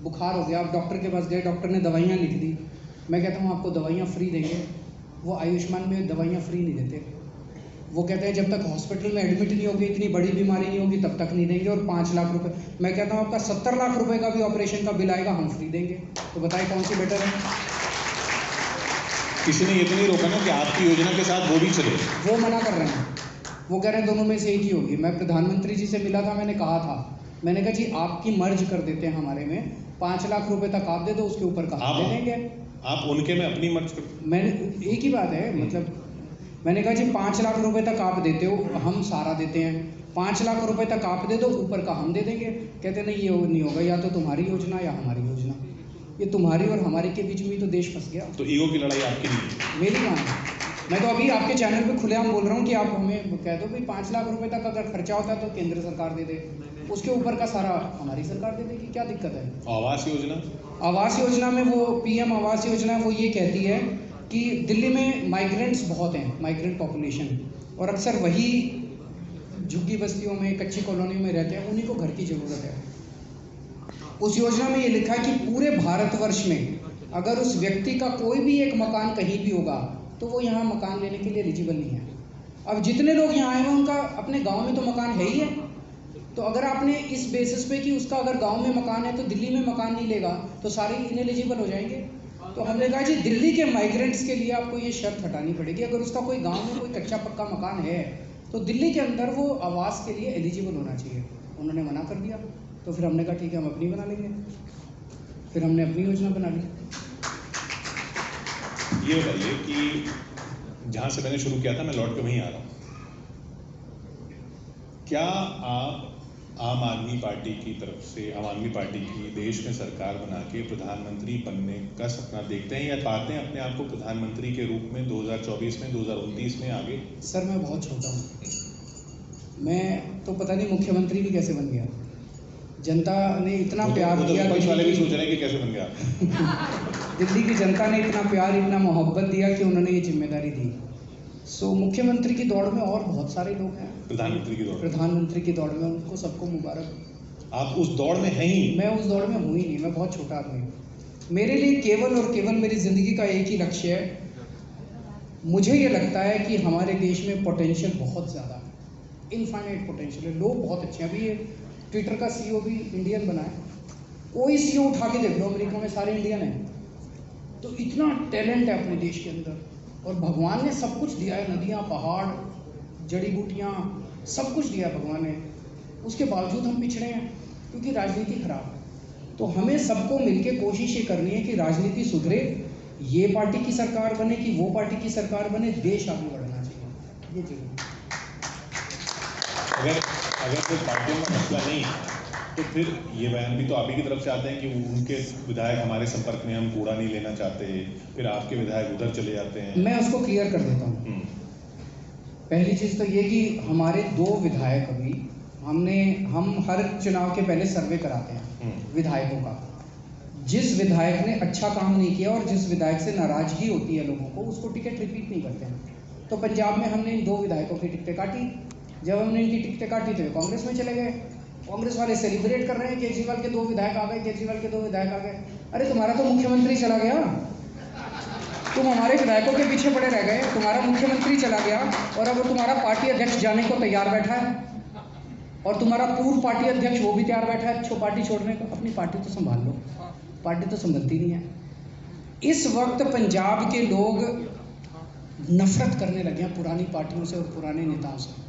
बुखार हो गया, आप डॉक्टर के पास गए, डॉक्टर ने दवाइयाँ लिख दी, मैं कहता हूँ आपको दवाइयाँ फ्री देंगे। वो आयुष्मान में दवाइयाँ फ्री नहीं देते। वो कहते हैं जब तक हॉस्पिटल में एडमिट नहीं होगी, इतनी बड़ी बीमारी नहीं होगी, तब तक नहीं देंगे। और 5 लाख रुपए, मैं कहता हूँ आपका 70 लाख रुपए का भी ऑपरेशन का बिल आएगा, हम फ्री देंगे। तो बताइए कौन सी बेटर है? किसी ने ये तो नहीं रोका ना कि आपकी योजना के साथ वो भी चले? वो मना कर रहे हैं, वो कह रहे हैं दोनों में से एक ही होगी। मैं प्रधानमंत्री जी से मिला था, मैंने कहा जी आपकी मर्ज कर देते हैं हमारे में, 5 लाख रुपए तक आप दे दो, उसके ऊपर का हम दे देंगे। आप उनके में अपनी मर्ज कर, मैंने एक ही बात है, मतलब मैंने कहा जी 5 लाख रुपए तक आप देते हो, हम सारा देते हैं, 5 लाख रुपए तक आप दे दो, ऊपर का हम दे देंगे। कहते नहीं ये नहीं होगा, या तो तुम्हारी योजना या हमारी योजना। ये तुम्हारी और हमारे के बीच में ही तो देश फंस गया। तो ईगो की लड़ाई आपकी नहीं है? मेरी कहाँ है? मैं तो अभी आपके चैनल पे खुलेआम बोल रहा हूँ कि आप हमें कह दो भाई 5 लाख रुपए तक अगर खर्चा होता है तो केंद्र सरकार दे दे, उसके ऊपर का सारा हमारी सरकार दे देगी, क्या दिक्कत है? आवास योजना? आवास योजना में वो पीएम आवास योजना वो ये कहती है कि दिल्ली में माइग्रेंट्स बहुत हैं, माइग्रेंट पॉपुलेशन, और अक्सर वही झुग्गी बस्तियों में, कच्ची कॉलोनी में रहते हैं, उन्हीं को घर की ज़रूरत है। उस योजना में ये लिखा है कि पूरे भारतवर्ष में अगर उस व्यक्ति का कोई भी एक मकान कहीं भी होगा तो वो यहाँ मकान लेने के लिए एलिजिबल नहीं है। अब जितने लोग यहाँ आए हैं उनका अपने गांव में तो मकान है ही है, तो अगर आपने इस बेसिस पे कि उसका अगर गांव में मकान है तो दिल्ली में मकान नहीं लेगा तो सारे इनएलिजिबल हो जाएंगे। तो हमने कहा जी दिल्ली के माइग्रेंट्स के लिए आपको ये शर्त हटानी पड़ेगी, अगर उसका कोई गाँव में कोई कच्चा पक्का मकान है तो दिल्ली के अंदर वो आवास के लिए एलिजिबल होना चाहिए। उन्होंने मना कर दिया, तो फिर हमने कहा ठीक है हम अपनी बना लेंगे, फिर हमने अपनी योजना बना ली। ये बताइए कि जहाँ से मैंने शुरू किया था, मैं लौट के वहीं आ रहा हूँ। क्या आप आम आदमी पार्टी की तरफ से, आम आदमी पार्टी की देश में सरकार बना के प्रधानमंत्री बनने का सपना देखते हैं या पाते हैं अपने आप को प्रधानमंत्री के रूप में 2024 में, 2029 में आगे? सर मैं बहुत छोटा हूँ, मैं तो पता नहीं मुख्यमंत्री भी कैसे बन गया। जनता ने इतना प्यार किया, विपक्ष वाले भी सोच रहे हैं कि कैसे बन गया। दिल्ली की जनता ने इतना प्यार, इतना मोहब्बत दिया कि उन्होंने ये जिम्मेदारी दी। सो मुख्यमंत्री की दौड़ में और बहुत सारे लोग हैं, प्रधानमंत्री की दौड़ में, उनको सबको मुबारक। आप उस दौड़ में हैं ही? मैं उस दौड़ में हूँ ही नहीं, मैं बहुत छोटा आदमी हूँ। मेरे लिए केवल और केवल मेरी ज़िंदगी का एक ही लक्ष्य है, मुझे ये लगता है कि हमारे देश में पोटेंशियल बहुत ज़्यादा, इनफाइनाइट पोटेंशियल है, लोग बहुत अच्छे हैं। अभी ये ट्विटर का CEO भी इंडियन बना है, कोई CEO उठा के देख लो अमेरिका में, सारे इंडियन हैं। तो इतना टैलेंट है अपने देश के अंदर, और भगवान ने सब कुछ दिया है, नदियाँ, पहाड़, जड़ी बूटियाँ, सब कुछ दिया है भगवान ने। उसके बावजूद हम पिछड़े हैं क्योंकि राजनीति खराब है। तो हमें सबको मिलकर कोशिश ये करनी है कि राजनीति सुधरे, ये पार्टी की सरकार बने कि वो पार्टी की सरकार बने, देश आगे बढ़ना चाहिए, ये जरूरी। अगर कोई पार्टियों का मसला नहीं है तो फिर ये बयान भी तो आप ही की तरफ से आते हैं कि उनके विधायक हमारे संपर्क में, हम कूड़ा नहीं लेना चाहते, फिर आपके विधायक उधर चले जाते हैं। मैं उसको क्लियर कर देता हूँ। पहली चीज़ तो ये कि हमारे 2 विधायक अभी हम हर चुनाव के पहले सर्वे कराते हैं विधायकों का। जिस विधायक ने अच्छा काम नहीं किया और जिस विधायक से नाराजगी होती है लोगों को, उसको टिकट रिपीट नहीं करते हैं। तो पंजाब में हमने इन 2 विधायकों की टिकटें काटी। जब हमने इनकी टिकटें काटी तो कांग्रेस में चले गए। कांग्रेस वाले सेलिब्रेट कर रहे हैं, केजरीवाल के 2 विधायक आ गए, केजरीवाल के 2 विधायक आ गए। अरे तुम्हारा तो मुख्यमंत्री चला गया, तुम हमारे विधायकों के पीछे पड़े रह गए, तुम्हारा मुख्यमंत्री चला गया और अब तुम्हारा पार्टी अध्यक्ष जाने को तैयार बैठा है, और तुम्हारा पूर्व पार्टी अध्यक्ष वो भी तैयार बैठा है पार्टी छोड़ने को। अपनी पार्टी तो संभाल लो, पार्टी तो संभलती नहीं है। इस वक्त पंजाब के लोग नफरत करने लगे हैं पुरानी पार्टियों से और पुराने नेताओं से।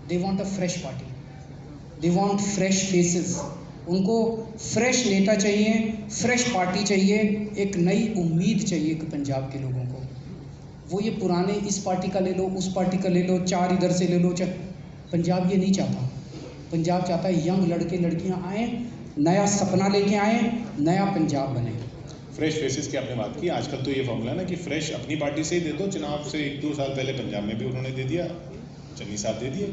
They want a fresh party, they want fresh faces. उनको फ्रेश नेता चाहिए, फ्रेश पार्टी चाहिए, एक नई उम्मीद चाहिए कि पंजाब के लोगों को। वो ये पुराने इस पार्टी का ले लो, उस पार्टी का ले लो, 4 इधर से ले लो, पंजाब ये नहीं चाहता। पंजाब चाहता है यंग लड़के लड़कियां आएँ, नया सपना लेके आएँ, नया पंजाब बने। फ्रेश फेसेस की आपने बात की, आजकल तो ये फॉर्मूला है ना कि फ्रेश अपनी पार्टी से ही दे दो। चुनाव से 1-2 साल पहले पंजाब में भी उन्होंने दे दिया, चन्नी साहब दे दिए।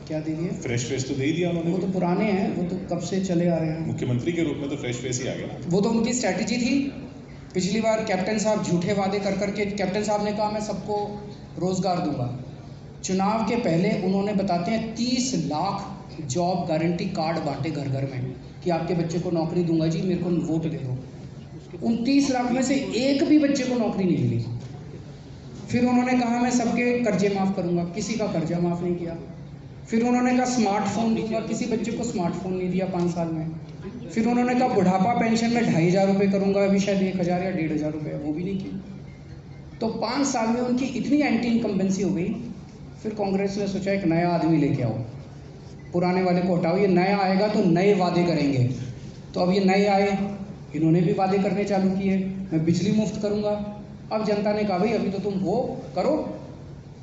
क्या दे दिए? फ्रेश फेस तो दे ही दिया उन्होंने। वो तो पुराने हैं, वो तो कब से चले आ रहे हैं। मुख्यमंत्री के रूप में तो फ्रेश फेस ही आ गया ना। वो तो उनकी स्ट्रैटेजी थी। पिछली बार कैप्टन साहब झूठे वादे कर करके, कैप्टन साहब ने कहा मैं सबको रोजगार दूंगा, चुनाव के पहले उन्होंने बताते हैं 30 लाख जॉब गारंटी कार्ड बांटे घर घर में कि आपके बच्चे को नौकरी दूंगा जी, मेरे को वोट दे दो। उन 30 लाख में से एक भी बच्चे को नौकरी नहीं मिली। फिर उन्होंने कहा मैं सबके कर्जे माफ़ करूंगा, किसी का कर्जा माफ़ नहीं किया। फिर उन्होंने कहा स्मार्टफोन दूंगा, किसी बच्चे को स्मार्टफोन नहीं दिया 5 साल में। फिर उन्होंने कहा बुढ़ापा पेंशन में 2500 रुपये करूंगा, अभी शायद 1000 या 1500 रुपये, वो भी नहीं की। तो 5 साल में उनकी इतनी एंटी इनकम्बेंसी हो गई। फिर कांग्रेस ने सोचा एक नया आदमी लेके आओ, पुराने वाले को हटाओ, ये नया आएगा तो नए वादे करेंगे। तो अब ये नए आए, इन्होंने भी वादे करने चालू किए, मैं बिजली मुफ्त करूंगा। अब जनता ने कहा भाई अभी तो तुम वो करो,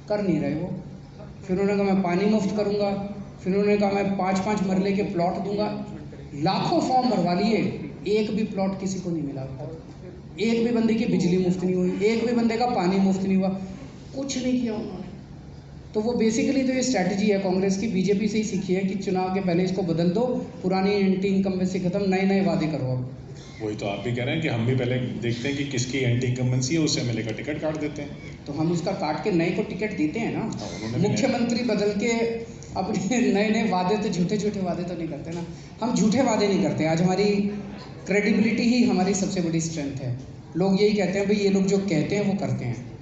कर नहीं रहे हो। फिर उन्होंने कहा मैं पानी मुफ्त करूंगा। फिर उन्होंने कहा मैं 5-5 मरले के प्लॉट दूंगा। लाखों फॉर्म भरवा लिए, एक भी प्लॉट किसी को नहीं मिला। एक भी बंदे की बिजली मुफ्त नहीं हुई, एक भी बंदे का पानी मुफ्त नहीं हुआ, कुछ नहीं किया उन्होंने। तो वो बेसिकली तो ये स्ट्रैटेजी है कांग्रेस की, बीजेपी से ही सीखी है कि चुनाव के पहले इसको बदल दो, पुरानी एंटी इनकम्बेंसी खत्म, नए नए वादे करो। अब वही तो आप भी कह रहे हैं कि हम भी पहले देखते हैं कि किसकी एंटी इनकम्बेंसी है, उससे एमएलए का टिकट काट देते हैं। तो हम उसका काट के नए को टिकट देते हैं ना। उन्होंने भी मुख्यमंत्री बदल के अपने नए नए वादे, तो झूठे झूठे वादे तो नहीं करते ना। हम झूठे वादे नहीं करते। आज हमारी क्रेडिबिलिटी ही हमारी सबसे बड़ी स्ट्रेंथ है। लोग यही कहते हैं भाई ये लोग जो कहते हैं वो करते हैं।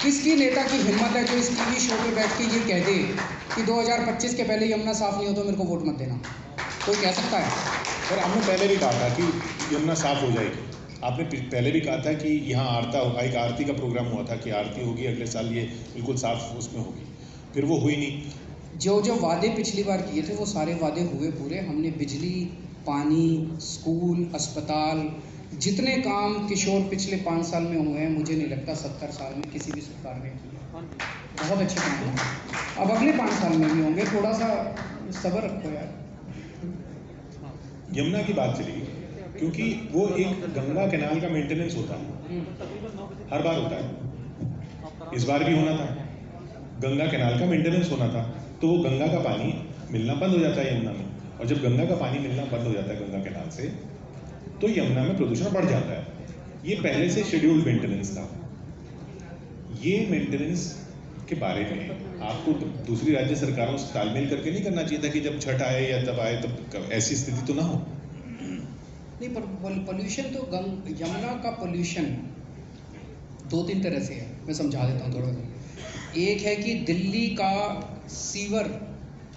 किसकी नेता की हिम्मत है जो इस टीवी शो पे बैठ के ये कह दे कि 2025 के पहले यमुना साफ नहीं हो तो मेरे को वोट मत देना? कोई कह सकता है? सर हमने पहले भी कहा था कि यमुना साफ हो जाएगी। आपने पहले भी कहा था कि यहाँ आरता होगा, एक आरती का प्रोग्राम हुआ था कि आरती होगी अगले साल, ये बिल्कुल साफ उसमें होगी। फिर वो हुई नहीं। जो जो वादे पिछली बार किए थे वो सारे वादे हुए पूरे। हमने बिजली, पानी, स्कूल, अस्पताल, जितने काम किशोर पिछले 5 साल में हुए हैं, मुझे नहीं लगता 70 साल में किसी भी सरकार ने किए। बहुत अच्छे काम हैं। अब अगले 5 साल में भी होंगे। थोड़ा सा सब्र रखो यार। यमुना की बात चली क्योंकि वो एक गंगा कैनाल का मेंटेनेंस होता है, हर बार होता है, इस बार भी होना था। गंगा कैनाल का मेंटेनेंस होना था, तो वो गंगा का पानी मिलना बंद हो जाता है यमुना में। और जब गंगा का पानी मिलना बंद हो जाता है गंगा कैनाल से, तो यमुना में प्रदूषण बढ़ जाता है। ये पहले से शेड्यूल्ड मेंटेनेंस था। ये मेंटेनेंस के बारे में आपको दूसरी राज्य सरकारों से तालमेल करके नहीं करना चाहिए था कि जब छठ आए या तब आए तब ऐसी स्थिति तो ना हो? नहीं, पर पोल्यूशन तो यमुना का पोल्यूशन 2-3 तरह से है। मैं समझा देता हूँ थोड़ा सा। एक है कि दिल्ली का सीवर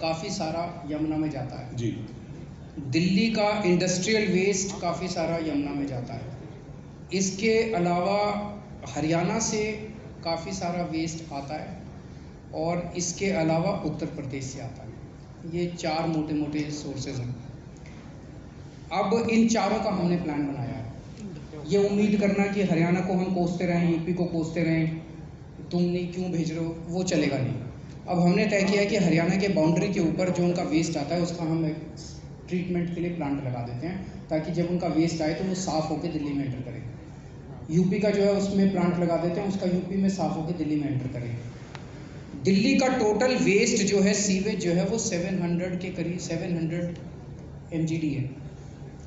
काफ़ी सारा यमुना में जाता है जी। दिल्ली का इंडस्ट्रियल वेस्ट काफ़ी सारा यमुना में जाता है। इसके अलावा हरियाणा से काफ़ी सारा वेस्ट आता है, और इसके अलावा उत्तर प्रदेश से आता है। ये 4 मोटे मोटे सोर्सेज हैं। अब इन चारों का हमने प्लान बनाया है। ये उम्मीद करना कि हरियाणा को हम कोसते रहें, यूपी को कोसते रहें, तुम नहीं क्यों भेज रहे हो, वो चलेगा नहीं। अब हमने तय किया कि हरियाणा के बाउंड्री के ऊपर जो उनका वेस्ट आता है उसका हम एक ट्रीटमेंट के लिए प्लांट लगा देते हैं, ताकि जब उनका वेस्ट आए तो वो साफ़ होकर दिल्ली में एंटर करे। यूपी का जो है उसमें प्लांट लगा देते हैं, उसका यूपी में साफ़ होकर दिल्ली में एंटर करे। दिल्ली का टोटल वेस्ट जो है, सीवेज जो है, वो 700 के करीब 700 MGD है।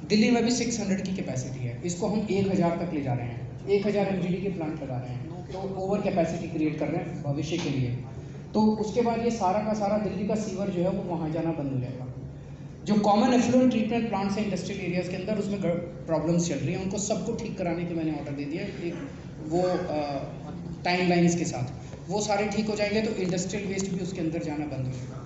दिल्ली में भी 600 की कैपेसिटी है। इसको हम 1000 तक ले जा रहे हैं। 1000 MGD के प्लांट लगा रहे हैं, तो ओवर कैपेसिटी क्रिएट कर रहे हैं भविष्य के लिए। तो उसके बाद ये सारा का सारा दिल्ली का सीवर जो है वो वहाँ जाना बंद हो जाएगा। जो कॉमन एफ्लुएंट ट्रीटमेंट प्लांट्स हैं इंडस्ट्रियल एरियाज़ के अंदर, उसमें प्रॉब्लम्स चल रही हैं, उनको सबको ठीक कराने के मैंने ऑर्डर दे दिया है। एक वो टाइमलाइंस के साथ वो सारे ठीक हो जाएंगे तो इंडस्ट्रियल वेस्ट भी उसके अंदर जाना बंद हो जाएगा।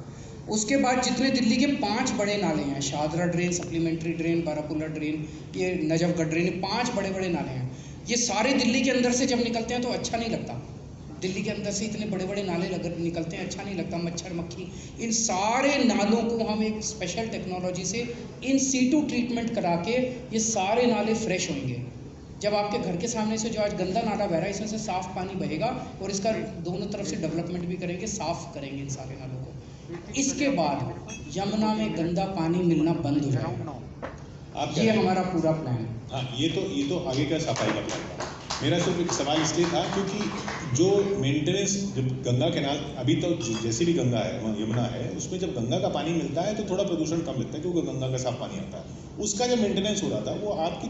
उसके बाद जितने दिल्ली के 5 बड़े नाले हैं, Shahdara drain, supplementary drain, Barapullah drain, ये नजफगढ़ ड्रेन, 5 बड़े बड़े नाले हैं। ये सारे दिल्ली के अंदर से जब निकलते हैं तो अच्छा नहीं लगता। दिल्ली के अंदर से इतने बड़े बड़े नाले निकलते हैं, अच्छा नहीं लगता, मच्छर मक्खी। इन सारे नालों को हम एक स्पेशल टेक्नोलॉजी से इन सीटू ट्रीटमेंट करा के ये सारे नाले फ्रेश होंगे। जब आपके घर के सामने से जो आज गंदा नाला बह रहा है, इसमें से साफ़ पानी बहेगा और इसका दोनों तरफ से डेवलपमेंट भी करेंगे, साफ़ करेंगे इन सारे नालों को। इसके बाद यमुना में गंदा पानी मिलना बंद हो जाएगा। ये हमारा पूरा प्लान है। हाँ, ये तो आगे का सफाई का प्लान था। मेरा सिर्फ एक सवाल इसलिए था क्योंकि जो मेंटेनेंस, जब गंगा कैनाल, अभी तो जैसी भी गंगा है, यमुना है, उसमें जब गंगा का पानी मिलता है तो थोड़ा प्रदूषण कम लगता है क्योंकि गंगा का साफ पानी आता है। उसका जो मेंटेनेंस हो रहा था वो आपका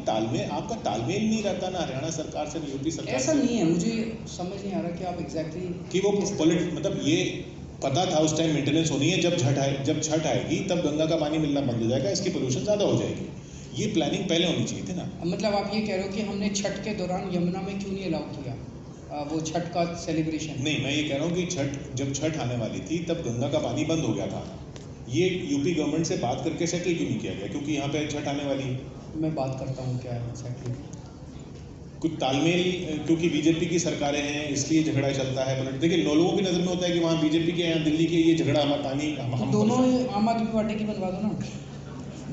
तालमेल नहीं रहता ना हरियाणा सरकार से, ना यूपी सरकार ऐसा से। नहीं है, मुझे समझ नहीं आ रहा कि आप एग्जैक्टली कि वो मतलब ये पता था उस टाइम मेंटेनेंस होनी है, जब छठ आएगी तब गंगा का पानी मिलना बंद हो जाएगा, इसकी पोल्यूशन ज़्यादा हो जाएगी। ये प्लानिंग पहले होनी चाहिए थी ना। मतलब आप ये कह रहे हो कि हमने छठ के दौरान यमुना में क्यों नहीं अलाउ किया वो छठ का सेलिब्रेशन? नहीं, मैं ये कह रहा हूँ कि जब छठ आने वाली थी तब गंगा का पानी बंद हो गया था। ये यूपी गवर्नमेंट से बात करके सेटल क्यों नहीं किया गया? क्योंकि यहाँ पे छठ आने वाली है। मैं बात करता हूँ क्या है एग्जैक्टली। कुछ तालमेल, क्योंकि बीजेपी की सरकारें हैं इसलिए झगड़ा चलता है। पलट देखिए, लोगों की नज़र में होता है कि वहाँ बीजेपी के, यहाँ दिल्ली के, ये झगड़ा हमारा पानी हम दोनों आम आदमी पार्टी की बनवा दो ना,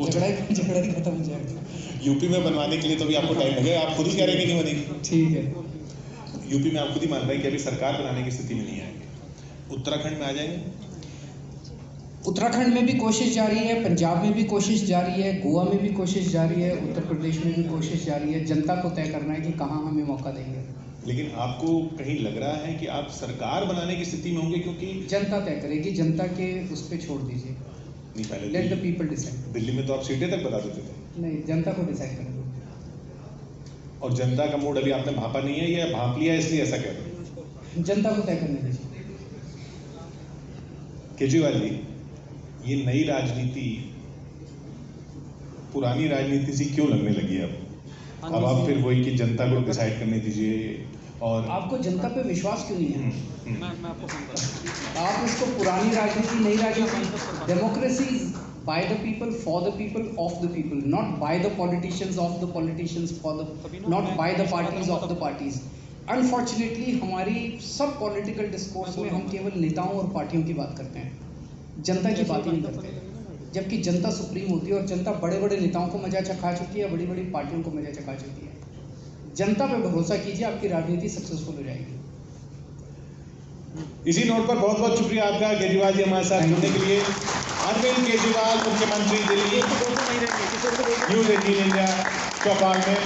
झगड़ा ही खत्म हो जाएगा। यूपी में बनवाने के लिए तो भी आपको टाइम लगेगा। आप खुद ही कह रहे हैं कि नहीं बनेगी। ठीक है, यूपी में आप खुद ही मान रहे हैं कि अभी सरकार बनाने की स्थिति में नहीं आएंगे। उत्तराखंड में आ जाएंगे। उत्तराखंड में भी कोशिश जारी है, पंजाब में भी कोशिश जारी है, गोवा में भी कोशिश जारी है, उत्तर प्रदेश में भी कोशिश जारी है। जनता को तय करना है कि कहाँ हमें मौका देंगे। लेकिन आपको कहीं लग रहा है कि आप सरकार बनाने की स्थिति में होंगे? क्योंकि जनता तय करेगी, जनता के उस पर छोड़ दीजिए। नहीं, पहले let the people decide. Delhi में तो आप सीटें तक बता देते थे। नहीं, जनता को डिसाइड करना। और जनता का मूड अभी आपने भापा नहीं है या भाप लिया इसलिए ऐसा कह रहे हैं? जनता को तय करने दीजिए। केजरीवाल जी, ये नई राजनीति पुरानी राजनीति से क्यों लगने लगी है अब आप फिर वही कि जनता को डिसाइड करने दीजिए? और आपको जनता पे विश्वास क्यों नहीं है? मैं आपको फोन करता आप इसको पुरानी राजनीति, नई राजनीति। Democracy by the people, for the people, of the people, not by the politicians, of the politicians, for the, not by the parties, of the parties. Unfortunately हमारी सब पॉलिटिकल डिस्कोर्स में हम केवल नेताओं और पार्टियों की बात करते हैं, जनता की बात ही नहीं करते। जबकि जनता सुप्रीम होती है और जनता बड़े बड़े नेताओं को मजा चखा चुकी है, बड़ी बड़ी पार्टियों को मजा चखा चुकी है। जनता पे भरोसा कीजिए, आपकी राजनीति सक्सेसफुल हो जाएगी। इसी नोट पर बहुत बहुत शुक्रिया आपका केजरीवाल जी हमारे साथ जुड़ने के लिए। अरविंद केजरीवाल, मुख्यमंत्री दिल्ली, न्यूज़ 18 इंडिया चौपाल में।